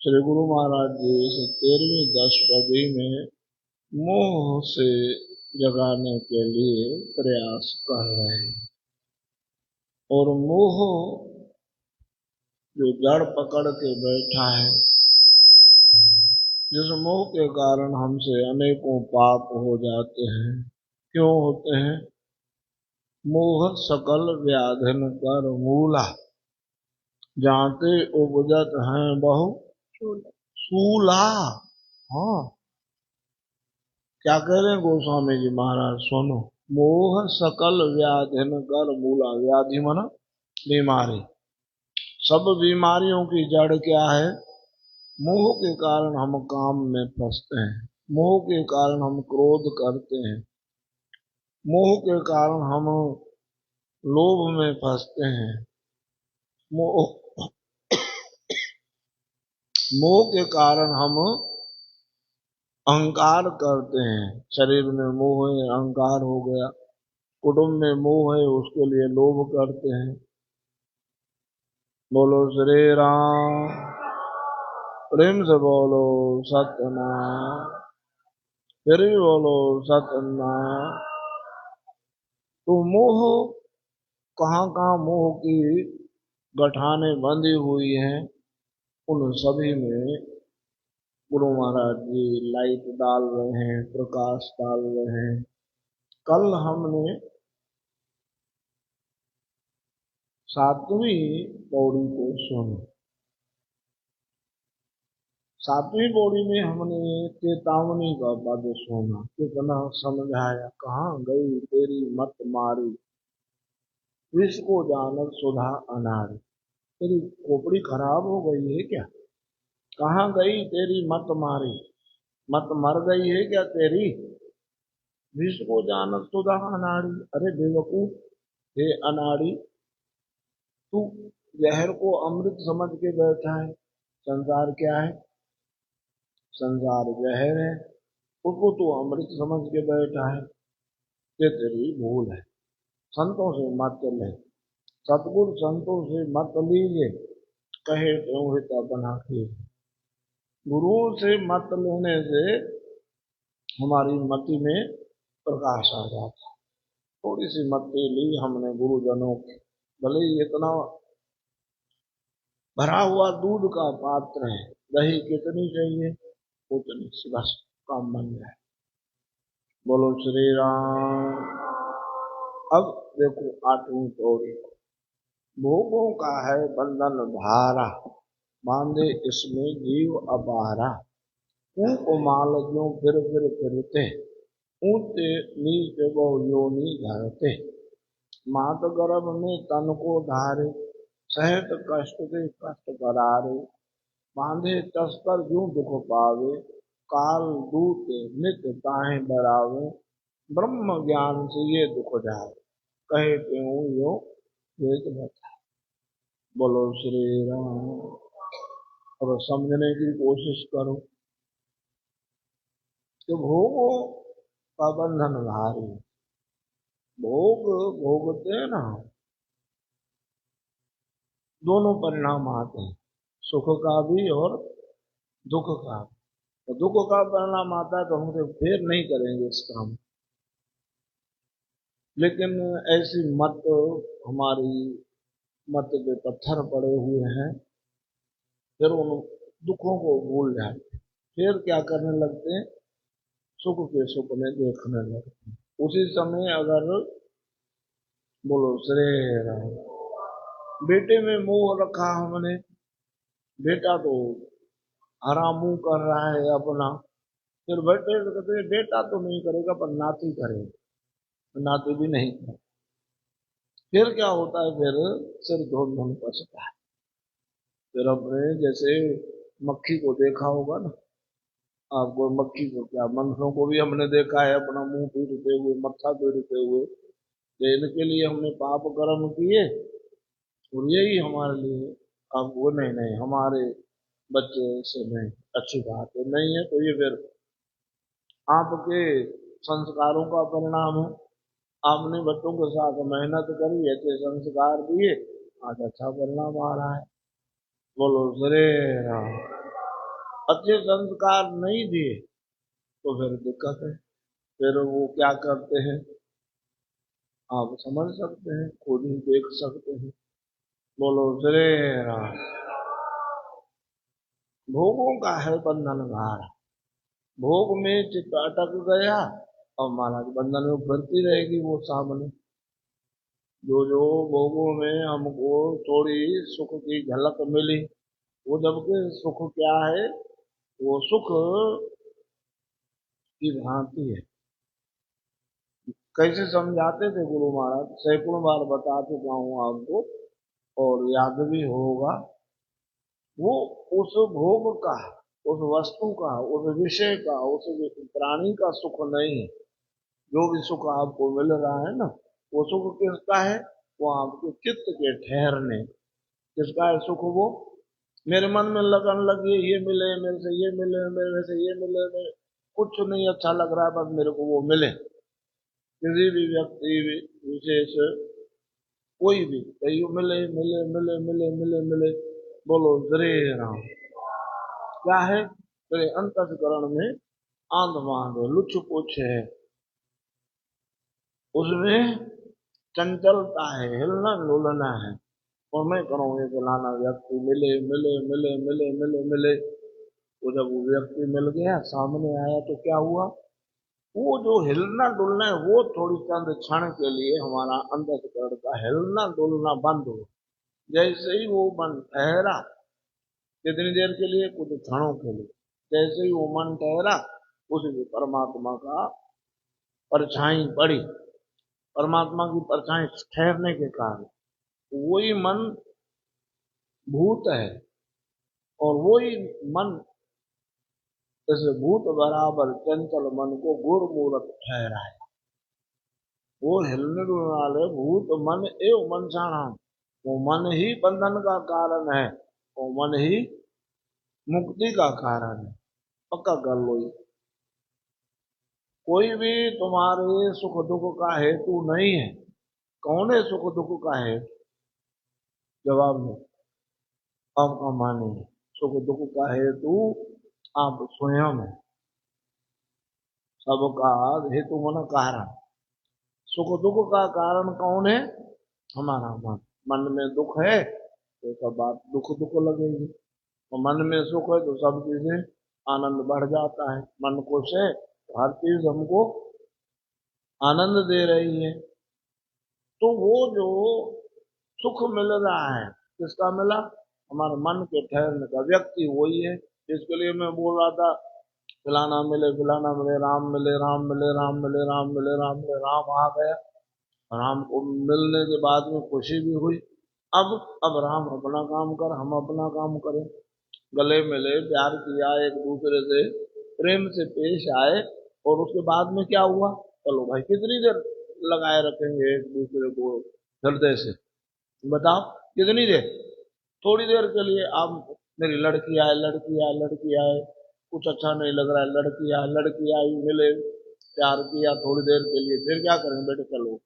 श्री गुरु महाराज जी इस 13वीं दशपदी में मोह से जगाने के लिए प्रयास कर रहे हैं। और मोह जो जड़ पकड़ के बैठा है, जिस मोह के कारण हमसे अनेकों पाप हो जाते हैं। क्यों होते हैं? मोह सकल व्याधिन कर मूला, जाते उपजत हैं बहु सूला। हाँ, क्या कह रहे हैं गोस्वामी जी महाराज, सुनो। मोह सकल व्याधिन कर मूला, व्याधि माना बीमारी। सब बीमारियों की जड़ क्या है? मोह के कारण हम काम में फंसते हैं, मोह के कारण हम क्रोध करते हैं, मोह के कारण हम लोभ में फंसते हैं, मोह के कारण हम अहंकार करते हैं। शरीर में मोह है, अहंकार हो गया। कुटुंब में मोह है, उसके लिए लोभ करते हैं। बोलो श्री राम, प्रेम से बोलो सत्यनारायण, फिर भी बोलो सत्यनारायण। तो मोह, कहाँ कहाँ मोह की गठाने बंधी हुई हैं, उन सभी में गुरु महाराज जी लाइट डाल रहे हैं, प्रकाश डाल रहे हैं। कल हमने 7वीं पौड़ी को सुना। 7वीं पौड़ी में हमने चेतावनी का पद सुना, कितना समझाया। कहाँ गई तेरी मत मारी, विष को जानत सुधा अनारी। तेरी खोपड़ी खराब हो गई है क्या? कहाँ गई तेरी मत मारी, मत मर गई है क्या तेरी? विष को जानत सुधा अनाड़ी। अरे बेवकूफ, हे अनाड़ी, तू जहर को अमृत समझ के बैठा है। संसार क्या है? संसार जहर है, उसको तू अमृत समझ के बैठा है। ये तेरी भूल है। संतों से मत ले, सतगुरु संतों से मत लीजिए, कहे त्यों हित बना के। गुरुओं से मत लेने से हमारी मति में प्रकाश आ जाता है। थोड़ी सी मति ली हमने गुरुजनों की, भले ही इतना भरा हुआ दूध का पात्र है, दही कितनी चाहिए? उतनी सी, बस काम बन जाए। बोलो श्री राम। अब देखो 8वीं पौड़ी। भोगों का है बंधन भारा, बांधे इसमें जीव अपारा। ऊप माल जो फिर फिरते, ऊंचे नीचे बहु योनि धरते। मात गर्भ में तन को धारे, सहत कष्ट के कष्ट करारे। बांधे तस्कर जो दुख पावे, काल दूत नित्य ताहे डरावे। ब्रह्म ज्ञान से ये दुख जाए, कहे क्यों यो वेद बताए। बोलो श्री राम। और समझने की कोशिश करो कि भोगो का बंधन भारी। भोग भोगते हैं ना, दोनों परिणाम आते हैं, सुख का भी और दुख का भी। तो दुख का परिणाम आता है तो हम फिर नहीं करेंगे इस काम। लेकिन ऐसी मत, हमारी मत पे पत्थर पड़े हुए हैं, फिर उन दुखों को भूल जाते, फिर क्या करने लगते हैं? सुख के सपने देखने लगते हैं। उसी समय अगर, बोलो श्री राम, बेटे में मोह रखा हमने, बेटा तो हरा मुंह कर रहा है अपना, फिर बेटे तो कहते हैं बेटा तो नहीं करेगा पर नाती करेगा, तो नाती भी नहीं करेगा। फिर क्या होता है? फिर सिर धुन धुन पसता है। फिर अपने जैसे मक्खी को देखा होगा ना आपको, मक्खी को क्या, मनुष्यों को भी हमने देखा है अपना मुंह पीटते हुए, मत्था पीटते हुए। तो इनके लिए हमने पाप कर्म किए और यही हमारे लिए। अब वो नहीं नहीं, हमारे बच्चे से नहीं, अच्छी बात है, नहीं है तो ये फिर आपके संस्कारों का परिणाम है। आपने बच्चों के साथ मेहनत करी, अच्छे संस्कार दिए, आज अच्छा परिणाम आ रहा है। बोलो श्री राम। अच्छे संस्कार नहीं दिए तो फिर दिक्कत है। फिर वो क्या करते हैं आप समझ सकते हैं, खुद ही देख सकते हैं। बोलो श्री राम। भोगों का है बंधन भार, भोग में चित्त अटक गया और महाराज बंधन में बढ़ती रहेगी वो सामने। जो जो भोगों में हमको थोड़ी सुख की झलक मिली, वो जबकि सुख क्या है, वो सुख की भ्रांति है। कैसे समझाते थे गुरु महाराज, सैकड़ों बार बता चुका हूँ आपको और याद भी होगा। वो उस भोग का, उस वस्तु का, उस विषय का, उस प्राणी का सुख नहीं है। जो भी सुख आपको मिल रहा है ना, वो सुख किसका है, वो आपके चित्त के ठहरने। किसका है सुख वो, मेरे मन में लगन लगी ये मिले, मेरे से ये मिले, मेरे से ये मिले, मेरे कुछ नहीं अच्छा लग रहा है, बस मेरे को वो मिले। किसी भी व्यक्ति विशेष कोई भी कहीं मिले मिले मिले मिले मिले मिले, बोलो श्री राम। क्या है, तेरे अंतःकरण में आंध मांद लुच्छ पुच्छ है, उसमें चंचलता है, हिलना डुलना है। और मैं करूँ ये फलाना व्यक्ति मिले मिले मिले मिले मिले मिले, तो जब वो व्यक्ति मिल गया सामने आया तो क्या हुआ, वो जो हिलना डुलना है वो थोड़ी चंद क्षण के लिए हमारा अंतःकरण का हिलना डुलना बंद हो। जैसे ही वो मन ठहरा, कितनी देर के लिए, कुछ क्षणों के लिए, जैसे ही वो मन ठहरा उसी परमात्मा का परछाई पड़ी। परमात्मा की परछाई ठहरने के कारण वही मन भूत है, और वही मन इस भूत बराबर चंचल मन को गुर मूर्त ठहराए। वो हिलने डुलने वाले भूत मन एवं मनसाणाम, वो मन ही बंधन का कारण है, वो मन ही मुक्ति का कारण है। पक्का कर लो। कोई भी तुम्हारे सुख दुख का हेतु नहीं है। कौन है सुख दुख का हेतु, जवाब दो। आपका माने सुख दुख का हेतु आप स्वयं है। सबका हेतु मन कारण। सुख दुख का कारण कौन है, हमारा मन। मन में दुख है तो सब बात दुख दुख लगेगी, और मन में सुख है तो सब चीजें आनंद बढ़ जाता है। मन खुश है तो हर चीज हमको आनंद दे रही है। तो वो जो सुख मिल रहा है किसका मिला, हमारे मन के ठहरने का। व्यक्ति वही है जिसके लिए मैं बोल रहा था फलाना मिले फलाना मिले, राम मिले राम मिले राम मिले राम मिले राम मिले, राम आ गया। राम को मिलने के बाद में खुशी भी हुई। अब राम अपना काम कर, हम अपना काम करें। गले मिले, प्यार किया, एक दूसरे से प्रेम से पेश आए, और उसके बाद में क्या हुआ, चलो भाई कितनी देर लगाए रखेंगे एक दूसरे को हृदय से, बताओ कितनी देर। थोड़ी देर के लिए आप, मेरी लड़की आए लड़की आए लड़की आए, कुछ अच्छा नहीं लग रहा है, लड़की आए लड़की आई, मिले, प्यार किया थोड़ी देर के लिए, फिर क्या करेंगे बेटे, चलो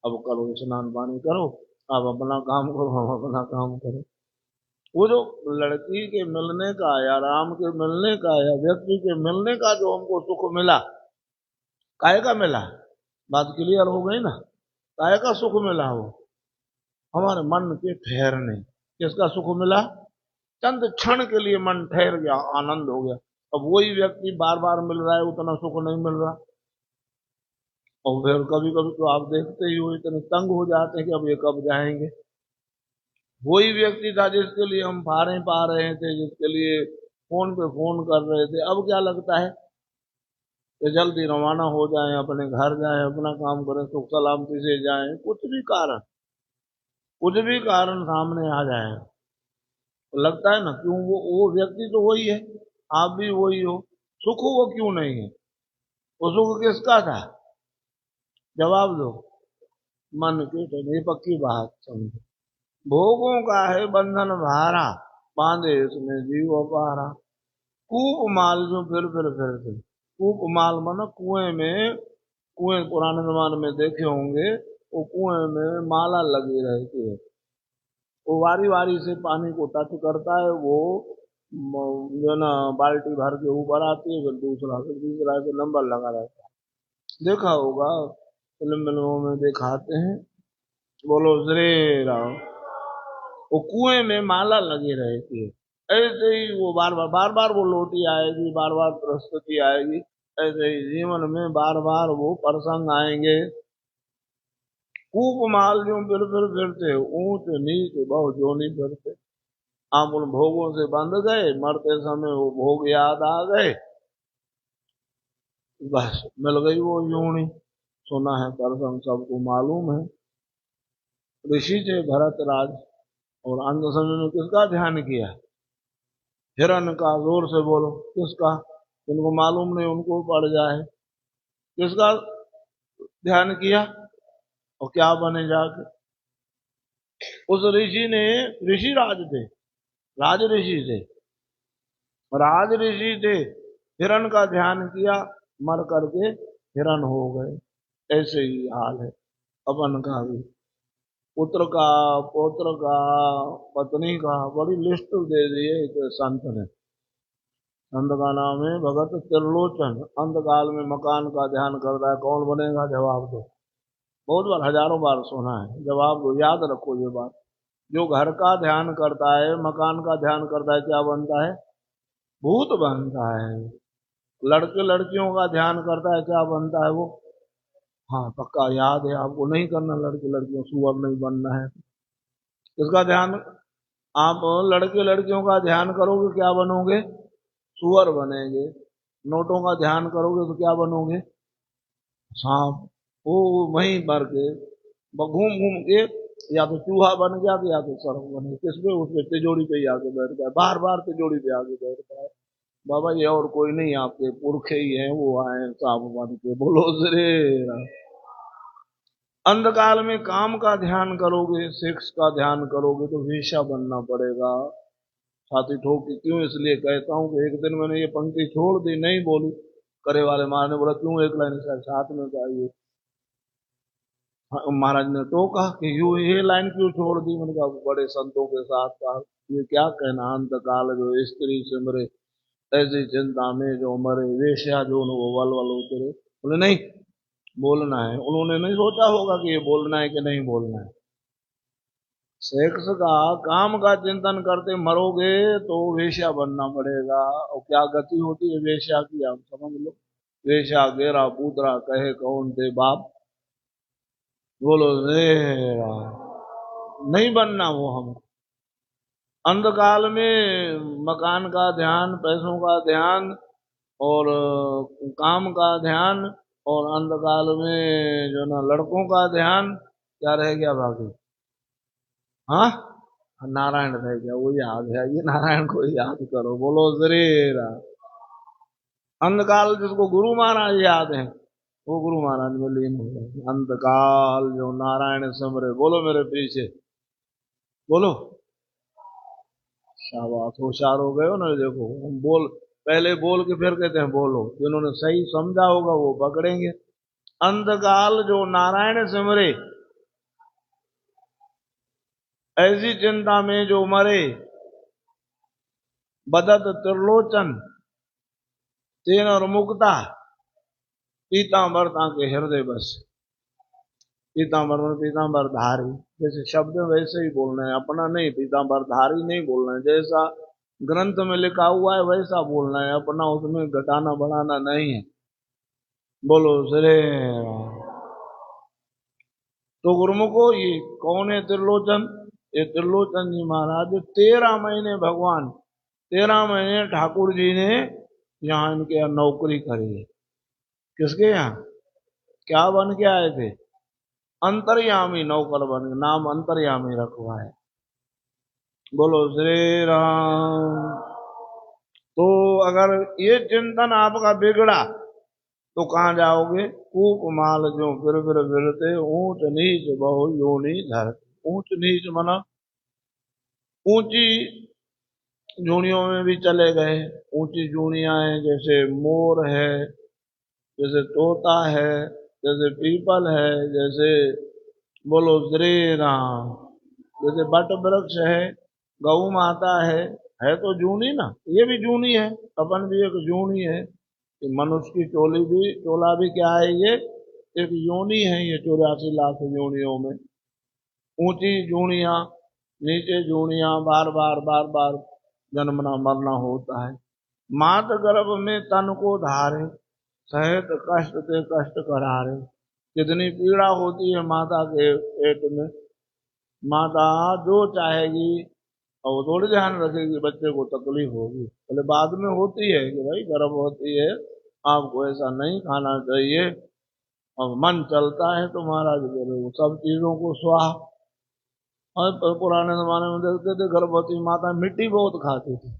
अब करो स्नान पानी करो, आप अपना काम करो, हम अपना काम करें। वो जो लड़की के मिलने का या राम के मिलने का या व्यक्ति के मिलने का जो हमको सुख मिला, काय का मिला, बात क्लियर हो गई ना। काय का सुख मिला, वो हमारे मन के ठहरने। किसका सुख मिला, चंद क्षण के लिए मन ठहर गया, आनंद हो गया। अब वही व्यक्ति बार बार मिल रहा है, उतना सुख नहीं मिल रहा। और फिर कभी कभी तो आप देखते ही हो, इतने तंग हो जाते हैं कि अब ये कब जाएंगे। वही व्यक्ति था जिसके लिए हम फारे पा रहे थे, जिसके लिए फोन पे फोन कर रहे थे, अब क्या लगता है कि जल्दी रवाना हो जाएं, अपने घर जाएं, अपना काम करें, सुख सलामती से जाएं। कुछ भी कारण सामने आ जाए तो लगता है ना, क्यों वो व्यक्ति तो वही है, आप भी वही हो, सुख वो क्यों नहीं है, वो सुख किसका था, जवाब दो। मन की तो नहीं, पक्की बात समझो। भोगों का है बंधन भारा, बांधे इसमें जीव अपारा। कूप माल जो फिर कूप माल माना कुएं में, कुएं पुराने जमाने में देखे होंगे, वो कुएं में माला लगी रहती है, वो वारी वारी से पानी को टच करता है, वो जो ना बाल्टी भर के ऊपर आती है, फिर दूसरा, फिर तीसरा से नंबर लगा रहता है। देखा होगा, फिल्मों में दिखाते हैं। बोलो श्री राम। वो कुएं में माला लगी रहती है, ऐसे ही वो बार बार बार बार वो लोटी आएगी, बार बार प्रस्तुति आएगी। ऐसे ही जीवन में बार बार वो प्रसंग आएंगे। कूप माल जो फिर फिरते, ऊंच नीच बहु जोनी फिरते। आप उन भोगों से बंध गए, मरते समय वो भोग याद आ गए, बस मिल गई वो योनि। सुना है प्रसंग, सबको मालूम है। ऋषि थे भरत राज, और अंत समय में किसका ध्यान किया? हिरण का। जोर से बोलो, किसका? जिनको मालूम नहीं उनको पड़ जाए। किसका ध्यान किया और क्या बने जाके? उस ऋषि ने, ऋषि राज थे, राज ऋषि थे, राज ऋषि थे, हिरण का ध्यान किया, मर करके हिरण हो गए। ऐसे ही हाल है अपन का भी। पुत्र का, पौत्र का, पत्नी का, बड़ी लिस्ट दे दी है एक संत ने। संत का नाम है भगत त्रिलोचन। अंतकाल में मकान का ध्यान करता है, कौन बनेगा? जवाब दो। बहुत बार, हजारों बार सुना है, जवाब दो, याद रखो ये बात। जो घर का ध्यान करता है, मकान का ध्यान करता है, क्या बनता है? भूत बनता है। लड़के लड़कियों का ध्यान करता है, क्या बनता है वो? हाँ पक्का याद है आपको, नहीं करना लड़के लड़कियों, सुअर नहीं बनना है। इसका ध्यान, आप लड़के लड़कियों का ध्यान करोगे क्या बनोगे? सुअर बनेंगे। नोटों का ध्यान करोगे तो क्या बनोगे? सांप। वो वहीं पर के घूम घूम के या तो चूहा बन गया, या तो सर्प बन गया। किस पे? उसपे तिजोरी पे ही आके बैठ गया, बार बार तिजोरी पे आके बैठता है। बाबा ये और कोई नहीं, आपके पुरखे ही हैं, वो आए सांप बन के। बोलो श्री राम। अंधकाल में काम का ध्यान करोगे, सेक्स का ध्यान करोगे तो वेश्या बनना पड़ेगा। छाती ठोक के क्यों इसलिए कहता हूँ कि एक दिन मैंने ये पंक्ति छोड़ दी, नहीं बोली। करे वाले महाराज ने बोला क्यों एक लाइन साथ में चाहिए? महाराज ने टोका कि यू ये लाइन क्यों छोड़ दी? मैंने कहा बड़े संतों के साथ साथ ये क्या कहना, अंत काल जो स्त्री सिमरे ऐसी चिंता में जो मरे, वेश्या जो वो वल वल उतरे। बोले नहीं बोलना है। उन्होंने नहीं सोचा होगा कि ये बोलना है कि नहीं बोलना है। सेक्स का, काम का चिंतन करते मरोगे तो वेश्या बनना पड़ेगा। और क्या गति होती है वेश्या की, आप समझ लो। वेश्या गेरा पूतरा कहे कौन थे बाप। बोलो रे राम। नहीं बनना वो हम। अंधकाल में मकान का ध्यान, पैसों का ध्यान, और काम का ध्यान, और अंधकाल में जो ना लड़कों का ध्यान, क्या रह गया बाकी? हाँ, नारायण रह गया, वो याद है। ये नारायण को याद करो। बोलो श्री राम। अंधकाल जिसको गुरु महाराज याद है, वो गुरु महाराज में लीन हो गए। अंधकाल जो नारायण सिमरे। बोलो मेरे पीछे, बोलो। शाबाश, होशियार हो गए हो ना। देखो हम बोल, पहले बोल के फिर कहते हैं बोलो। जिन्होंने सही समझा होगा वो पकड़ेंगे। अंधकाल जो नारायण सिमरे, ऐसी चिंता में जो मरे, बदत त्रिलोचन तेन और मुक्ता, पीतांबर के हृदय बस। पीतांबर में पीतांबर धारी, जैसे शब्द वैसे ही बोलना है, अपना नहीं। पीतांबर धारी नहीं बोलना है, जैसा ग्रंथ में लिखा हुआ है वैसा बोलना है, अपना उसमें घटाना बढ़ाना नहीं है। बोलो श्री राम। तो गुरुमुखो, ये कौन है त्रिलोचन? ये त्रिलोचन जी महाराज 13 महीने भगवान, 13 महीने ठाकुर जी ने यहाँ इनके यहाँ नौकरी करी है। किसके यहाँ? क्या बन के आए थे? अंतर्यामी नौकर बन के, नाम अंतर्यामी रखवा है। बोलो श्री राम। तो अगर ये चिंतन आपका बिगड़ा तो कहाँ जाओगे? कूप माल जो फिर फिरते, ऊंच नीच बहु योनि धर। ऊंच नीच मना ऊंची जूनियों में भी चले गए। ऊंची जूनियां हैं, जैसे मोर है, जैसे तोता है, जैसे पीपल है, जैसे, बोलो श्री राम, जैसे बट वृक्ष है, गौ माता है, है तो जूनी ना, ये भी जूनी है, अपन भी एक जूनी है। कि मनुष्य की टोला भी क्या है, ये एक योनि है। ये 84 लाख योनियों में ऊंची जूनिया, नीचे जूनिया, बार बार बार बार जन्मना मरना होता है। मात गर्भ में तन को धारे, सहित कष्ट से कष्ट करारे। कितनी पीड़ा होती है माता के पेट में। माता जो चाहेगी और वो थोड़ी ध्यान रखेगी बच्चे को तकलीफ होगी, बोले बाद में होती है कि भाई गर्भ होती है, आपको ऐसा नहीं खाना चाहिए। अब मन चलता है तुम्हारा, वो सब चीजों को स्वाहा। और पुराने जमाने में देखते थे गर्भवती माता मिट्टी बहुत खाती थी,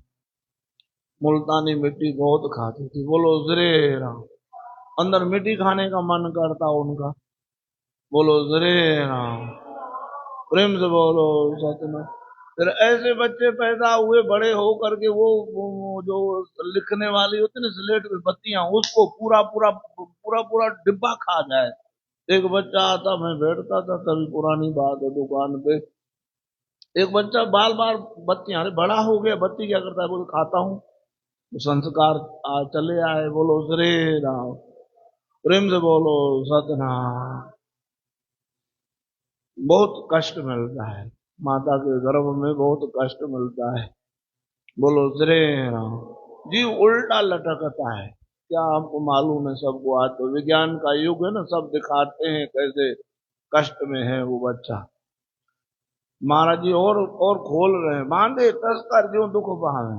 मुल्तानी मिट्टी बहुत खाती थी। बोलो जरे राम, अंदर मिट्टी खाने का मन करता उनका। बोलो जरे राम, प्रेम से बोलो सत्यनारायण। फिर ऐसे बच्चे पैदा हुए, बड़े हो करके वो जो लिखने वाली होती ना स्लेट में बत्तियां, उसको पूरा पूरा पूरा पूरा डिब्बा खा जाए। एक बच्चा आता, मैं बैठता था तभी, पुरानी बात है, दुकान पे एक बच्चा बार बार बत्तियां, अरे बड़ा हो गया, बत्ती क्या करता है, बोले खाता हूँ। तो संस्कार चले आए। बोलो श्री राम, प्रेम से बोलो सत्यनारायण। बहुत कष्ट मिलता है माता के गर्भ में, बहुत कष्ट मिलता है। बोलो श्री राम। जीव उल्टा लटकता है, क्या आपको मालूम है? सबको आज तो विज्ञान का युग है ना, सब दिखाते हैं कैसे कष्ट में है वो बच्चा। महाराज जी और खोल रहे हैं, बांधे तस्कर जो दुख पावे।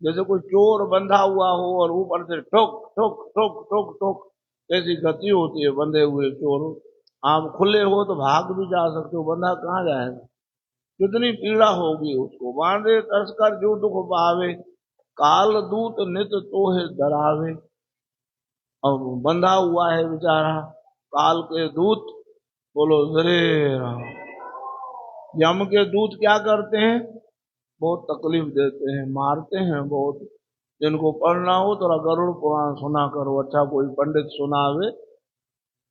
जैसे कोई चोर बंधा हुआ हो और ऊपर से ठोक ठोक ठोक ठोक ठोक, ऐसी गति होती है बंधे हुए चोर। आप खुले हो तो भाग भी जा सकते हो, बंधा कहाँ जाएगा? कितनी पीड़ा होगी उसको। बांधे तस्कर जो दुख पावे, काल दूत नित तोहे डरावे। और बंधा हुआ है बेचारा, काल के दूत, बोलो श्री राम। यम के दूत क्या करते हैं? बहुत तकलीफ देते हैं, मारते हैं बहुत। जिनको पढ़ना हो तो गरुड़ पुराण सुना करो, अच्छा कोई पंडित सुनावे।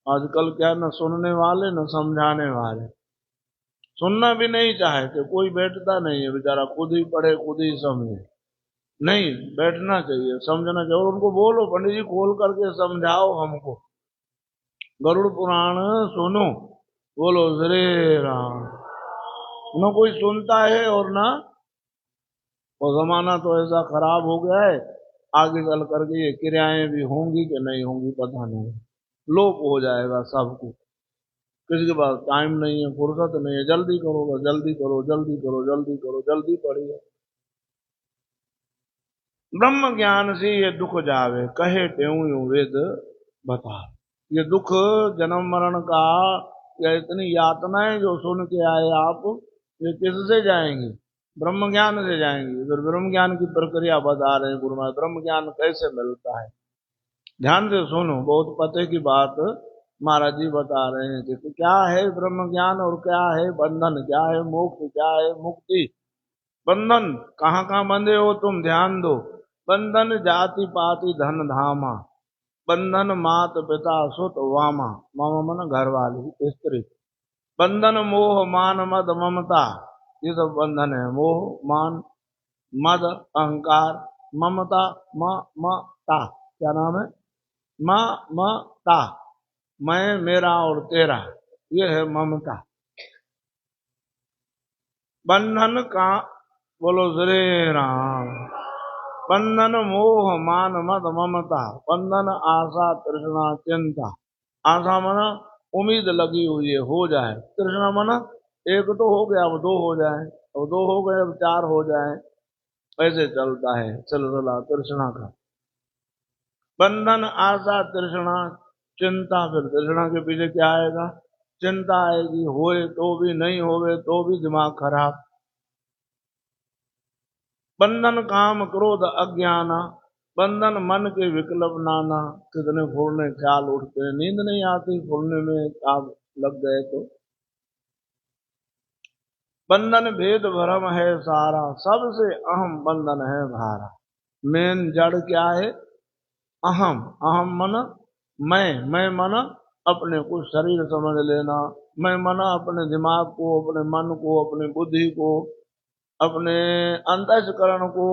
आजकल क्या, न सुनने वाले न समझाने वाले, सुनना भी नहीं चाहते, कोई बैठता नहीं है बेचारा, खुद ही पढ़े खुद ही समझे। नहीं, बैठना चाहिए, समझना चाहिए। और उनको बोलो पंडित जी खोल करके समझाओ हमको, गरुड़ पुराण सुनो। बोलो श्री राम। न कोई सुनता है और ना, और जमाना तो ऐसा खराब हो गया है, आगे चल करके ये क्रियाएं भी होंगी कि नहीं होंगी पता नहीं, लोप हो जाएगा सब कुछ। किसी के पास टाइम नहीं है, फुर्सत नहीं है, जल्दी करो बस, जल्दी करो जल्दी करो जल्दी करो, जल्दी पढ़िए। ब्रह्म ज्ञान से ये दुख जावे, कहे त्यों यूं वेद बता। ये दुख जन्म मरण का, या इतनी यातनाएं जो सुन के आए आप, ये किससे जाएंगी? ब्रह्म ज्ञान से जाएंगी। फिर ब्रह्म ज्ञान की प्रक्रिया बता रहे हैं गुरु महाराज, ब्रह्म ज्ञान कैसे मिलता है। ध्यान से सुनो, बहुत पते की बात महाराज जी बता रहे हैं कि क्या है ब्रह्म ज्ञान और क्या है बंधन, क्या है मोक्ष, क्या है मुक्ति। बंधन कहाँ कहाँ बंधे हो तुम, ध्यान दो। बंधन जाति पाति धन धामा, बंधन मात पिता सुत वामा, मामा मन घर वाली स्त्री। बंधन मोह मान मद ममता, ये सब बंधन है। मोह मान मद अहंकार, ममता ममता, क्या नाम है? ममता, मैं मेरा और तेरा, ये है ममता। बंधन का, बोलो श्री राम। बंधन मोह मान मद ममता, बंधन आशा तृष्णा चिंता। आशा मना उम्मीद लगी हुई है हो जाए, तृष्णा मना एक तो हो गया अब दो हो जाए, अब दो हो गए अब चार हो जाए, ऐसे चलता है चलचला तृष्णा का। बंधन आशा तृष्णा चिंता, फिर तृष्णा के पीछे क्या आएगा? चिंता आएगी, होए तो भी नहीं होवे तो भी दिमाग खराब। बंधन काम क्रोध अज्ञाना, बंधन मन के विकल्प नाना। कितने फूलने ख्याल उठते हैं, नींद नहीं आती फूलने में आप लग गए तो। बंधन भेद भ्रम है सारा, सबसे अहम बंधन है भारा। मेन जड़ क्या है? अहम। अहम मन मैं मन अपने को शरीर समझ लेना, मैं मन अपने दिमाग को, अपने मन को, अपनी बुद्धि को, अपने अंतःकरण को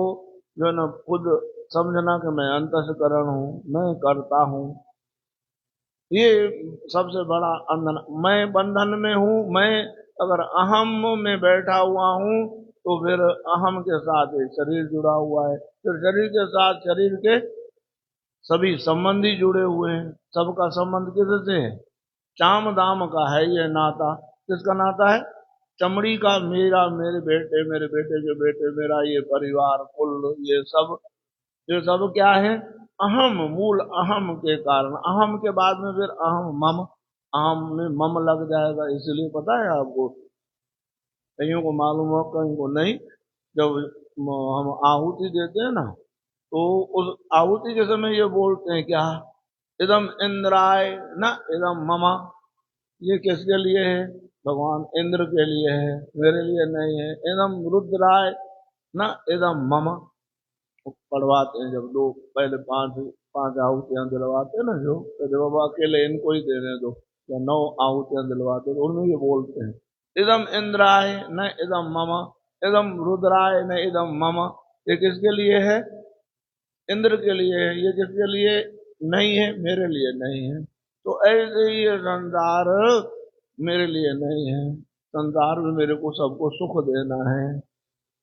जो है ना खुद समझना कि मैं अंतःकरण हूँ, मैं करता हूँ, ये सबसे बड़ा अंधन। मैं बंधन में हूँ, मैं अगर अहम में बैठा हुआ हूँ तो फिर अहम के साथ एक शरीर जुड़ा हुआ है, फिर शरीर के साथ शरीर के सभी संबंधी जुड़े हुए हैं। सबका संबंध किससे है? चाम दाम का है ये नाता। किसका नाता है? चमड़ी का, मेरा, मेरे बेटे, मेरे बेटे के बेटे, मेरा ये परिवार कुल, ये सब क्या है? अहम, मूल अहम के कारण। अहम के बाद में फिर अहम मम, अहम में मम लग जाएगा। इसलिए पता है आपको, कईयों को मालूम हो कहीं को नहीं, जब हम आहुति देते हैं ना, तो उस आहुति के समय ये बोलते हैं क्या? इदम इंद्राय न इदम ममा। ये किसके लिए है? भगवान इंद्र के लिए है, मेरे लिए नहीं है। इदम रुद्राय न इदम मम। पढ़वाते हैं जब लोग पहले पांच पांच आहुतियां दिलवाते हैं ना, जो तो जब बाबा अकेले इनको ही देने दो या 9 आहुतियां दिलवाते तो उनमें ये बोलते हैं इदम इंद्राय न इदम मम, इदम रुद्राय न इदम मम। ये किसके लिए है? इंद्र के लिए है। ये किसके लिए नहीं है? मेरे लिए नहीं है। तो ऐसे ही ये संसार मेरे लिए नहीं है। संसार में मेरे को सबको सुख देना है,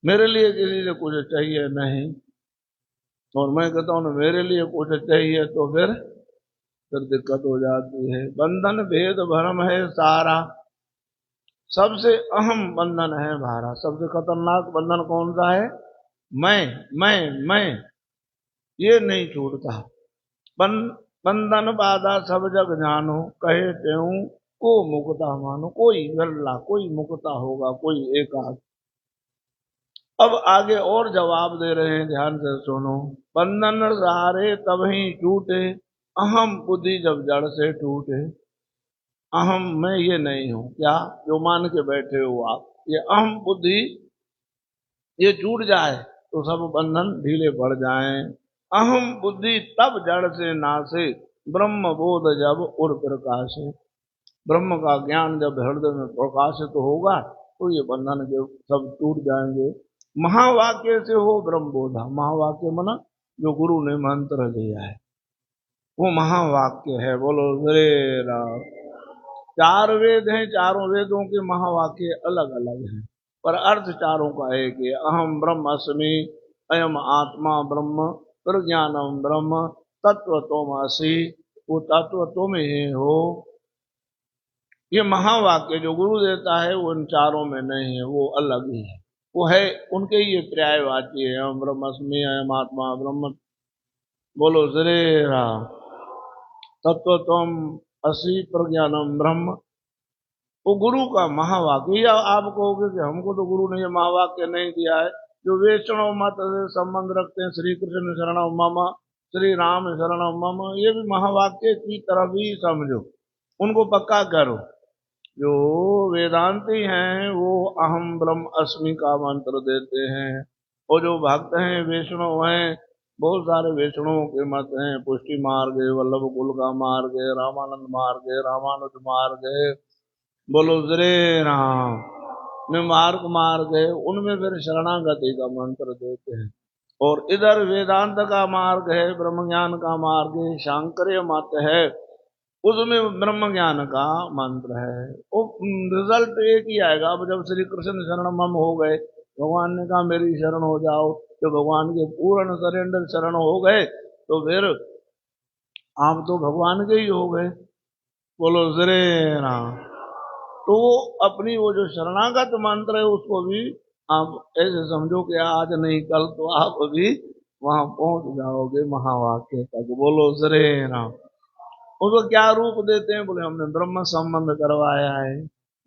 मेरे लिए किसी से कुछ चाहिए नहीं। और मैं कहता हूँ मेरे लिए कुछ चाहिए तो फिर दिक्कत हो जाती है। बंधन भेद भरम है सारा, सबसे अहम बंधन है भारा। सबसे खतरनाक बंधन कौन सा है? मैं, मैं, ये नहीं छूटता। बंधन बाधा सब जग जानो, कहे त्यों को मुक्ता मानो। कोई गल्ला, कोई मुक्ता होगा, कोई एकाध। अब आगे और जवाब दे रहे हैं, ध्यान से सुनो। बंधन सारे तब ही टूटे, अहम बुद्धि जब जड़ से टूटे। अहम मैं ये नहीं हूं, क्या जो मान के बैठे हो आप, ये अहम बुद्धि ये टूट जाए तो सब बंधन ढीले पड़ जाएं। अहम बुद्धि तब जड़ से नासे, ब्रह्म बोध जब उर प्रकाशे। ब्रह्म का ज्ञान जब हृदय में प्रकाशित होगा तो ये बंधन के सब टूट जाएंगे। महावाक्य से हो ब्रह्म बोधा। महावाक्य मना जो गुरु ने मंत्र दिया है वो महावाक्य है। बोलो श्री राम। 4 वेद हैं, चारों वेदों के महावाक्य अलग अलग हैं, पर अर्थ चारों का एक है। अहम ब्रह्म अस्मि, अयम आत्मा ब्रह्म, प्रज्ञानम ब्रह्म, तत्व तुमसि। वो तत्व तुम ही हो। ये महावाक्य जो गुरु देता है वो इन चारों में नहीं है, वो अलग ही है। वो है उनके ये पर्यायवाची है। अहम ब्रह्मस्मि, अयम आत्मा ब्रह्म। बोलो श्री राम। तत्व तुम असि, प्रज्ञानम ब्रह्म, वो गुरु का महावाक्य। या आप कहोगे कि हमको तो गुरु ने ये महावाक्य नहीं दिया है। जो वैष्णव मत से संबंध रखते हैं, श्री कृष्ण शरणम मम, श्री राम शरणम मम, ये भी महावाक्य की तरफ ही समझो, उनको पक्का करो। जो वेदांती हैं वो अहम ब्रह्म अस्मि का मंत्र देते हैं। और जो भक्त हैं, वैष्णव हैं, बहुत सारे वैष्णवों के मत हैं। पुष्टि मार्ग है, वल्लभ कुल का मार्ग है, रामानंद मार्ग है, रामानुज मार्ग है। बोलो श्री राम। में मार्ग है, उनमें फिर शरणागति का मंत्र देते हैं। और इधर वेदांत का मार्ग है, ब्रह्म ज्ञान का मार्ग है, शांकर्य मत है, उसमें ब्रह्म ज्ञान का मंत्र है। वो रिजल्ट एक ही आएगा। अब जब श्री कृष्ण शरण मम हो गए, भगवान ने कहा मेरी शरण हो जाओ, तो भगवान के पूर्ण सरेंडर शरण हो गए तो फिर आप तो भगवान के ही हो गए। बोलो श्री राम। तो अपनी वो जो शरणागत मंत्र है उसको भी आप ऐसे समझो कि आज नहीं कल तो आप भी वहां पहुंच जाओगे महावाक्य तक। बोलो श्री राम। उसको क्या रूप देते हैं? बोले हमने ब्रह्म संबंध करवाया है,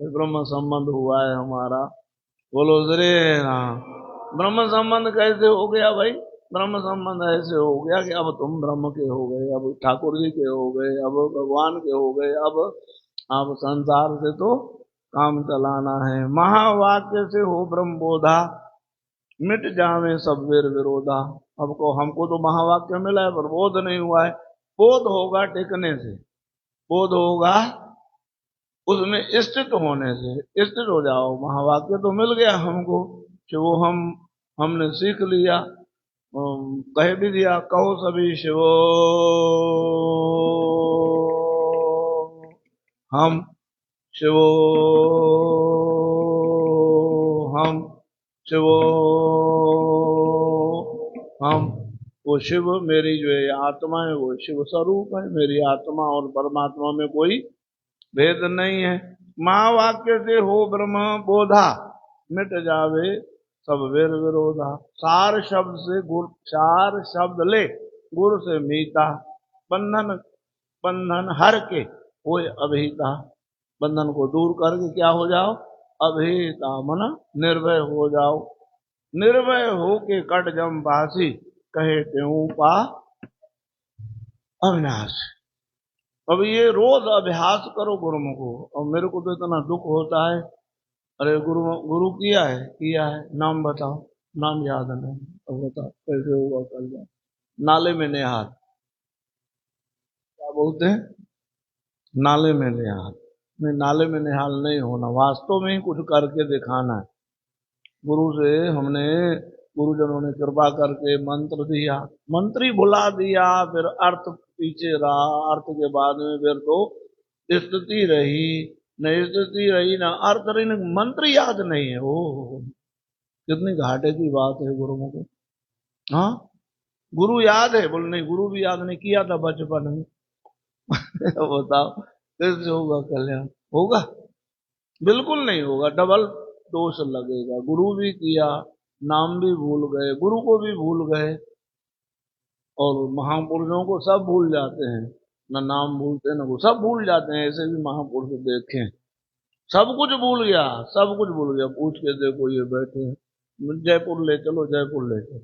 ब्रह्म संबंध हुआ है हमारा। बोलो श्री राम। ब्रह्म संबंध कैसे हो गया भाई? ब्रह्म संबंध ऐसे हो गया कि अब तुम ब्रह्म के हो गए, अब ठाकुर जी के हो गए, अब भगवान के हो गए। अब संसार से तो काम चलाना है। महावाक्य से हो ब्रह्म बोधा, मिट जावे सब वीर विरोधा। अब को हमको तो महावाक्य मिला है पर बोध नहीं हुआ है। बोध होगा टिकने से, बोध होगा उसमें स्थित होने से। स्थित हो जाओ, महावाक्य तो मिल गया हमको, शिवो हमने सीख लिया, कह भी दिया, कहो सभी शिवो हम, शिवो हम, शिवो हम। वो शिव मेरी जो है आत्मा है, वो शिव स्वरूप है। मेरी आत्मा और परमात्मा में कोई भेद नहीं है। महावाक्य से हो ब्रह्म बोधा, मिट जावे सब वेर विरोधा। सार शब्द से गुर, चार शब्द ले गुरु से मीता, बंधन बंधन हर के वो अभीता। बंधन को दूर करके क्या हो जाओ, अभीता मना निर्भय हो जाओ। निर्भय हो के कट जम बासी, कहे त्यों पा अविनाश। अब ये रोज अभ्यास करो गुरुमुख को। और मेरे को तो इतना दुख होता है, अरे गुरु गुरु किया है, नाम बताओ, नाम याद नहीं। अब बताओ कैसे होगा कल जाए। नाले में निहार, क्या बोलते हैं, नाले में निहाल। नहीं, नाले में निहाल नहीं होना, वास्तव में ही कुछ करके दिखाना है। गुरु से हमने, गुरुजनों ने कृपा करके मंत्र दिया, मंत्र ही भुला दिया, फिर अर्थ पीछे रहा, अर्थ के बाद में फिर तो स्थिति रही, न स्थिति रही न अर्थ रही, न मंत्र याद नहीं है। ओ कितनी घाटे की बात है गुरुओं को। हाँ, गुरु याद है, बोले नहीं गुरु भी याद नहीं, किया था बचपन में। बताओ कैसे होगा कल्याण, होगा? बिल्कुल नहीं होगा, डबल दोष लगेगा। गुरु भी किया, नाम भी भूल गए, गुरु को भी भूल गए। और महापुरुषों को सब भूल जाते हैं, न नाम भूलते न वो, सब भूल जाते हैं। ऐसे भी महापुरुष देखे, सब कुछ भूल गया, सब कुछ भूल गया। पूछ के देखो, ये बैठे हैं, जयपुर ले चलो, जयपुर ले चलो,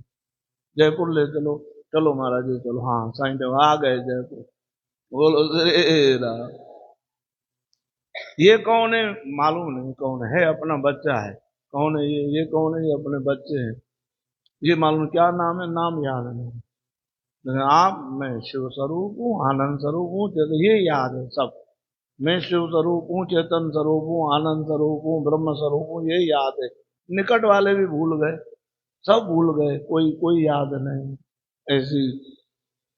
जयपुर ले चलो, चलो महाराज जी चलो, हाँ साइंट आ गए जयपुर। बोलो श्री राम। ये कौन है मालूम नहीं, कौन है, अपना बच्चा है। कौन है ये कौन है, ये अपने बच्चे हैं। ये मालूम क्या नाम है, नाम याद नहीं। लेकिन आप, मैं शिव स्वरूप हूँ, आनंद स्वरूप हूँ, ये याद है सब। मैं शिव स्वरूप हूँ, चेतन स्वरूप हूँ, आनंद स्वरूप हूँ, ब्रह्म स्वरूप हूँ, ये याद है। निकट वाले भी भूल गए, सब भूल गए, कोई कोई याद नहीं। ऐसी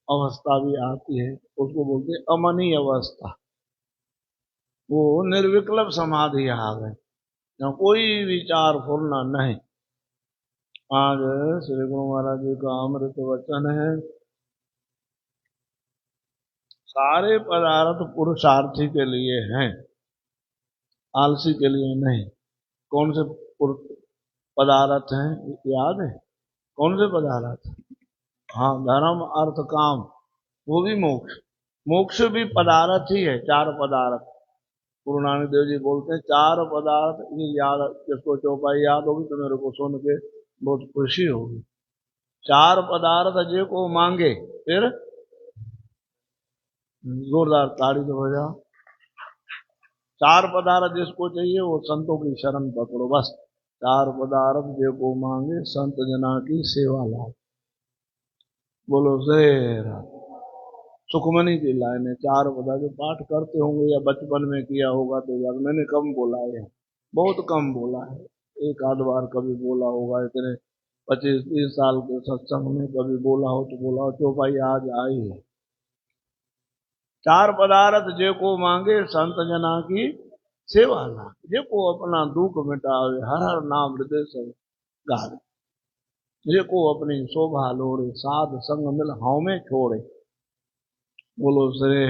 अवस्था भी आती है, उसको बोलते हैं अमनी अवस्था। वो निर्विकल्प समाधि आ गए, जहाँ कोई विचार फूलना नहीं। आज श्री गुरु महाराज जी का अमृत वचन है, सारे पदार्थ पुरुषार्थी के लिए हैं, आलसी के लिए नहीं। कौन से पदार्थ हैं याद है? कौन से पदार्थ? हाँ, धर्म अर्थ काम, वो भी मोक्ष। मोक्ष भी पदार्थ ही है, चार पदार्थ। गुरु नानक देव जी बोलते हैं चार पदार्थ। ये याद, जिसको चौपाई याद होगी तो मेरे को सुन के बहुत खुशी होगी। चार पदार्थ जे को मांगे, फिर जोरदार ताड़ी तो बजाओ। चार पदार्थ जिसको चाहिए वो संतों की शरण पकड़ो, बस। चार पदार्थ जे को मांगे, संत जना की सेवा लाओ। बोलो शेर। सुखमनी की लाइन है। चार पदार्थ जो पाठ करते होंगे या बचपन में किया होगा तो यार, मैंने कम बोला है, बहुत कम बोला है, एक आध बार कभी बोला होगा, इतने 25-30 साल के सत्संग में कभी बोला हो तो बोला हो। चौपाई आज आई है। चार पदार्थ जे को मांगे, संत जना की सेवा ला। जे को अपना दुख मिटावे, हर हर नाम हृदय से गावे। जे को अपनी शोभा लोड़े, साध संग मिल हाव में छोड़े। बोलो श्री।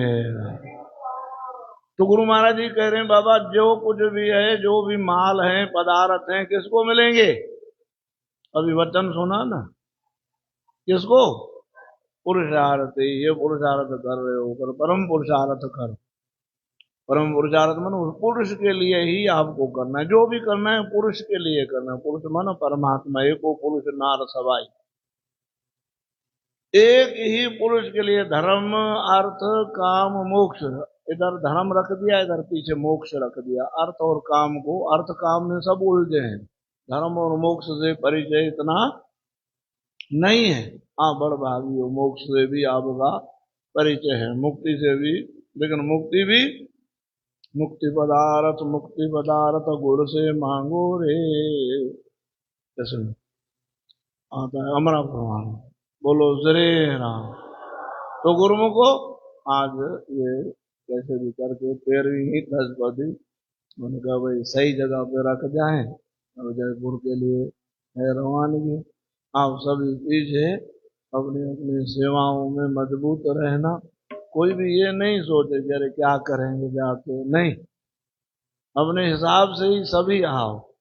तो गुरु महाराज जी कह रहे हैं, बाबा जो कुछ भी है, जो भी माल है, पदार्थ हैं, किसको मिलेंगे? अभी वचन सुना ना, किसको? पुरुषार्थ। ये पुरुषार्थ कर रहे हो, कर परम पुरुषार्थ कर। परम पुरुषार्थ मन पुरुष के लिए ही आपको करना है, जो भी करना है पुरुष के लिए करना है। पुरुष मन परमात्मा, एको पुरुष नार सवाई। एक ही पुरुष के लिए धर्म अर्थ काम मोक्ष। इधर धर्म रख दिया, इधर पीछे मोक्ष रख दिया। अर्थ और काम को, अर्थ काम में सब उलझे हैं, धर्म और मोक्ष से परिचय इतना नहीं है। हाँ, बड़ भागी हो, मोक्ष से भी आपका परिचय है, मुक्ति से भी। लेकिन मुक्ति भी, मुक्ति पदार्थ गुरु से मांगो रे। जैसे आता है अमरा प्रमाण, बोलो श्री राम। तो गुरुमुखो आज ये कैसे भी करके 13वीं 10 बदी मैंने कहा भाई सही जगह पे रख जाए। अब जयपुर के लिए है रवानगी। आप सभी पीछे अपनी अपनी सेवाओं में मजबूत रहना। कोई भी ये नहीं सोचे कि अरे क्या करेंगे जाके, नहीं, अपने हिसाब से ही सभी आओ।